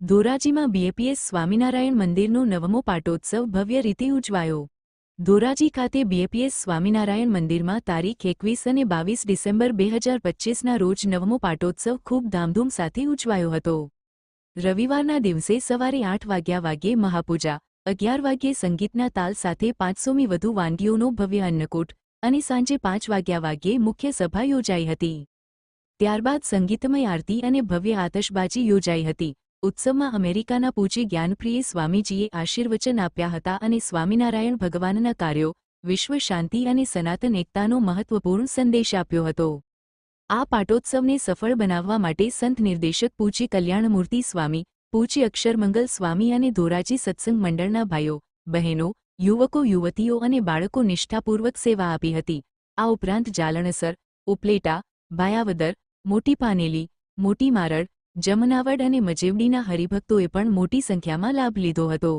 ધોરાજીમાં BAPS Swaminarayan મંદિરનો 9મો પાટોત્સવ ભવ્ય રીતે ઉજવાયો। ધોરાજી ખાતે બીએપીએસ સ્વામિનારાયણ મંદિરમાં તારીખ 21 અને 22 ડિસેમ્બર 2025ના રોજ 9મો પાટોત્સવ ખૂબ ધામધૂમ સાથે ઉજવાયો હતો। રવિવારના દિવસે સવારે 8 વાગ્યે મહાપૂજા, 11 વાગ્યે સંગીતના તાલ સાથે 500મી વધુ વાનગીઓનો ભવ્ય અન્નકૂટ અને સાંજે 5 વાગ્યે મુખ્ય સભા યોજાઈ હતી। ત્યારબાદ સંગીતમય આરતી અને ભવ્ય આતશબાજી યોજાઈ હતી। ઉત્સવમાં અમેરિકાના પૂજ્ય જ્ઞાનપ્રિય સ્વામીજીએ આશીર્વચન આપ્યા હતા અને સ્વામિનારાયણ ભગવાનના કાર્યો, વિશ્વ શાંતિ અને સનાતન એકતાનો મહત્વપૂર્ણ સંદેશ આપ્યો હતો। આ પાટોત્સવને સફળ બનાવવા માટે સંત નિર્દેશક પૂજ્ય કલ્યાણમૂર્તિ સ્વામી, પૂજ્ય અક્ષરમંગલ સ્વામી અને ધોરાજી સત્સંગ મંડળના ભાઈઓ, બહેનો, યુવકો, યુવતીઓ અને બાળકો નિષ્ઠાપૂર્વક સેવા આપી હતી। આ ઉપરાંત જાલણસર, ઉપલેટા, ભાયાવદર, મોટી પાનેલી, મોટી મારડ, જમનાવડ અને મજેવડીના હરિભક્તોએ પણ મોટી સંખ્યામાં લાભ લીધો હતો।